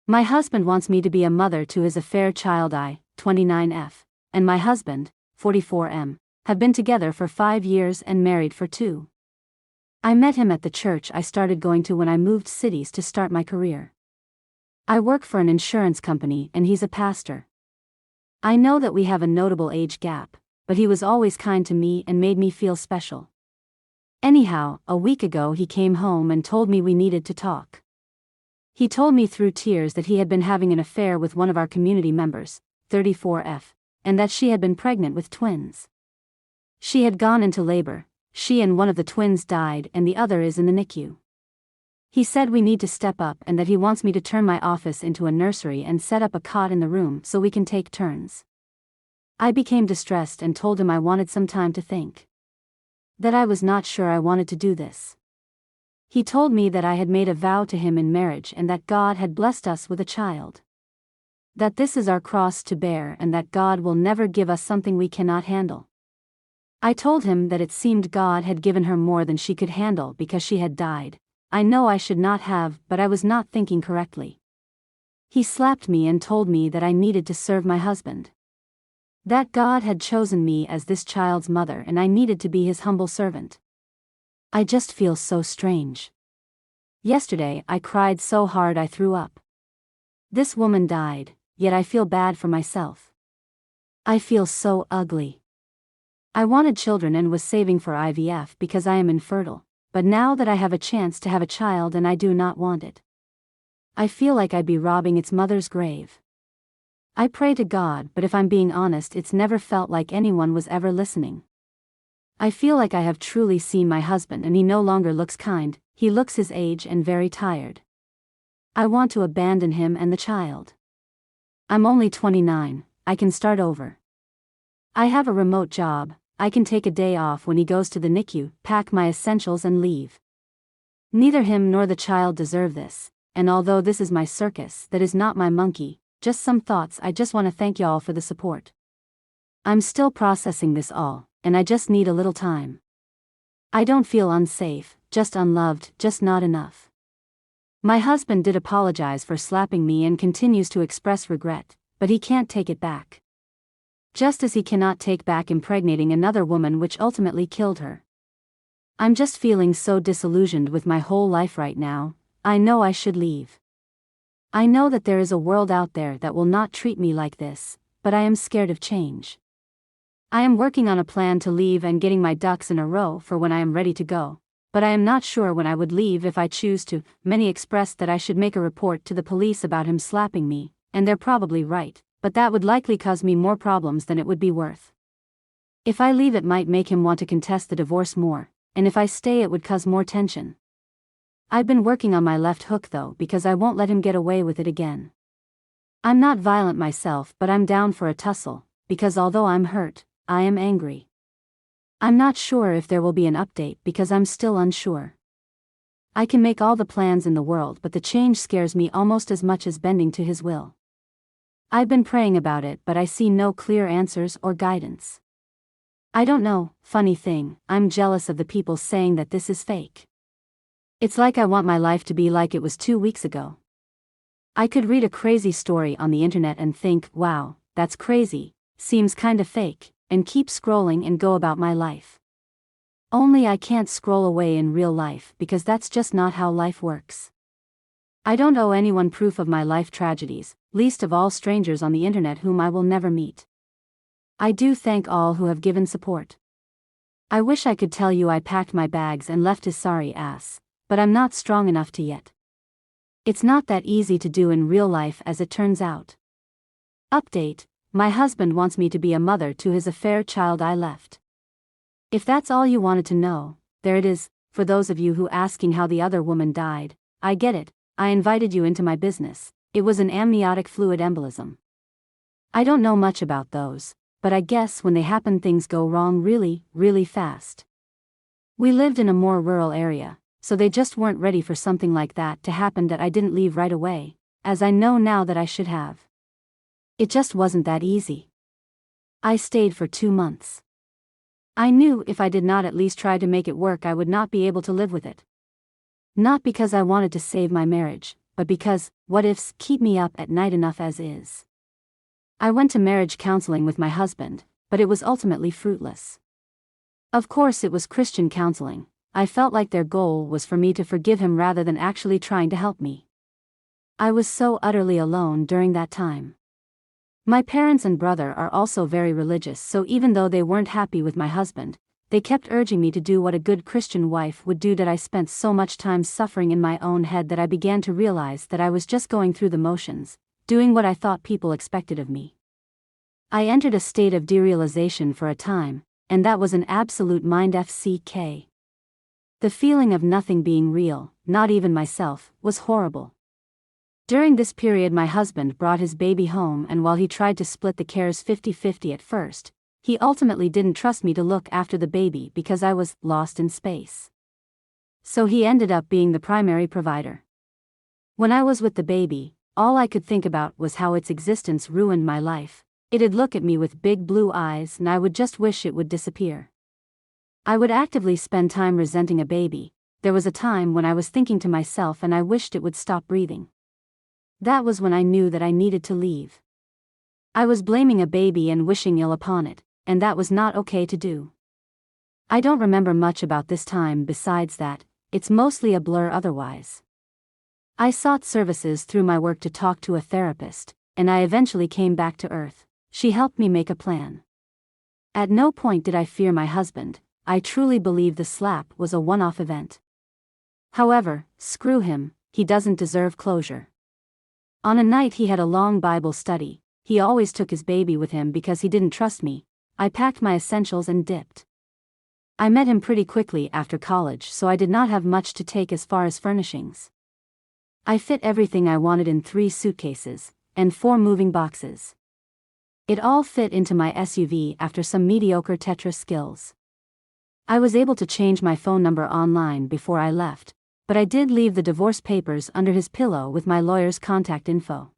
My husband wants me to be a mother to his affair child. I, 29F, and my husband, 44M, have been together for 5 years and married for 2. I met him at the church I started going to when I moved cities to start my career. I work for an insurance company and he's a pastor. I know that we have a notable age gap, but he was always kind to me and made me feel special. Anyhow, a week ago he came home and told me we needed to talk. He told me through tears that he had been having an affair with one of our community members, 34F, and that she had been pregnant with twins. She had gone into labor, she and one of the twins died and the other is in the NICU. He said we need to step up and that he wants me to turn my office into a nursery and set up a cot in the room so we can take turns. I became distressed and told him I wanted some time to think. That I was not sure I wanted to do this. He told me that I had made a vow to him in marriage and that God had blessed us with a child. That this is our cross to bear and that God will never give us something we cannot handle. I told him that it seemed God had given her more than she could handle because she had died. I know I should not have, but I was not thinking correctly. He slapped me and told me that I needed to serve my husband. That God had chosen me as this child's mother and I needed to be his humble servant. I just feel so strange. Yesterday I cried so hard I threw up. This woman died, yet I feel bad for myself. I feel so ugly. I wanted children and was saving for IVF because I am infertile. But now that I have a chance to have a child and I do not want it. I feel like I'd be robbing its mother's grave. I pray to God, but if I'm being honest, it's never felt like anyone was ever listening. I feel like I have truly seen my husband and he no longer looks kind, he looks his age and very tired. I want to abandon him and the child. I'm only 29, I can start over. I have a remote job. I can take a day off when he goes to the NICU, pack my essentials and leave. Neither him nor the child deserve this, and although this is my circus, that is not my monkey, just some thoughts. I just want to thank y'all for the support. I'm still processing this all, and I just need a little time. I don't feel unsafe, just unloved, just not enough. My husband did apologize for slapping me and continues to express regret, but he can't take it back. Just as he cannot take back impregnating another woman which ultimately killed her. I'm just feeling so disillusioned with my whole life right now. I know I should leave. I know that there is a world out there that will not treat me like this, but I am scared of change. I am working on a plan to leave and getting my ducks in a row for when I am ready to go, but I am not sure when I would leave if I choose to. Many expressed that I should make a report to the police about him slapping me, and they're probably right. But that would likely cause me more problems than it would be worth. If I leave it might make him want to contest the divorce more, and if I stay it would cause more tension. I've been working on my left hook though because I won't let him get away with it again. I'm not violent myself but I'm down for a tussle, because although I'm hurt, I am angry. I'm not sure if there will be an update because I'm still unsure. I can make all the plans in the world but the change scares me almost as much as bending to his will. I've been praying about it but I see no clear answers or guidance. I don't know, funny thing, I'm jealous of the people saying that this is fake. It's like I want my life to be like it was 2 weeks ago. I could read a crazy story on the internet and think, wow, that's crazy, seems kinda fake, and keep scrolling and go about my life. Only I can't scroll away in real life because that's just not how life works. I don't owe anyone proof of my life tragedies, least of all strangers on the internet whom I will never meet. I do thank all who have given support. I wish I could tell you I packed my bags and left his sorry ass, but I'm not strong enough to yet. It's not that easy to do in real life as it turns out. Update: my husband wants me to be a mother to his affair child I left. If that's all you wanted to know, there it is. For those of you who asking how the other woman died, I get it. I invited you into my business. It was an amniotic fluid embolism. I don't know much about those, but I guess when they happen things go wrong really, really fast. We lived in a more rural area, so they just weren't ready for something like that to happen. That I didn't leave right away, as I know now that I should have. It just wasn't that easy. I stayed for 2 months. I knew if I did not at least try to make it work I would not be able to live with it. Not because I wanted to save my marriage, but because what ifs keep me up at night enough as is. I went to marriage counseling with my husband, but it was ultimately fruitless. Of course, it was Christian counseling. I felt like their goal was for me to forgive him rather than actually trying to help me. I was so utterly alone during that time. My parents and brother are also very religious, so even though they weren't happy with my husband, they kept urging me to do what a good Christian wife would do. That I spent so much time suffering in my own head that I began to realize that I was just going through the motions, doing what I thought people expected of me. I entered a state of derealization for a time, and that was an absolute mind FCK. The feeling of nothing being real, not even myself, was horrible. During this period my husband brought his baby home, and while he tried to split the cares 50-50 at first, he ultimately didn't trust me to look after the baby because I was lost in space. So he ended up being the primary provider. When I was with the baby, all I could think about was how its existence ruined my life. It'd look at me with big blue eyes and I would just wish it would disappear. I would actively spend time resenting a baby. There was a time when I was thinking to myself and I wished it would stop breathing. That was when I knew that I needed to leave. I was blaming a baby and wishing ill upon it, and that was not okay to do. I don't remember much about this time besides that, it's mostly a blur otherwise. I sought services through my work to talk to a therapist, and I eventually came back to earth. She helped me make a plan. At no point did I fear my husband. I truly believe the slap was a one-off event. However, screw him, he doesn't deserve closure. On a night he had a long Bible study, he always took his baby with him because he didn't trust me. I packed my essentials and dipped. I met him pretty quickly after college, so I did not have much to take as far as furnishings. I fit everything I wanted in 3 suitcases, and 4 moving boxes. It all fit into my SUV after some mediocre Tetris skills. I was able to change my phone number online before I left, but I did leave the divorce papers under his pillow with my lawyer's contact info.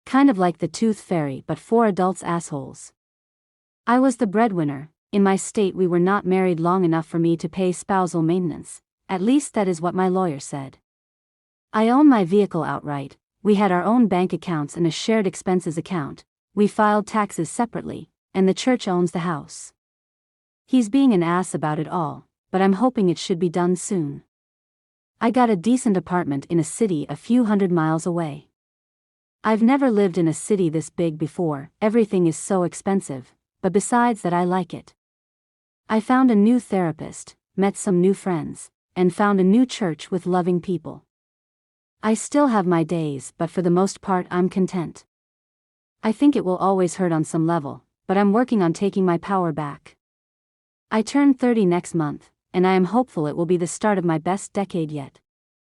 Kind of like the Tooth Fairy but for adults assholes. I was the breadwinner. In my state we were not married long enough for me to pay spousal maintenance, at least that is what my lawyer said. I own my vehicle outright, we had our own bank accounts and a shared expenses account, we filed taxes separately, and the church owns the house. He's being an ass about it all, but I'm hoping it should be done soon. I got a decent apartment in a city a few hundred miles away. I've never lived in a city this big before, everything is so expensive, but besides that I like it. I found a new therapist, met some new friends, and found a new church with loving people. I still have my days, but for the most part I'm content. I think it will always hurt on some level, but I'm working on taking my power back. I turn 30 next month, and I am hopeful it will be the start of my best decade yet.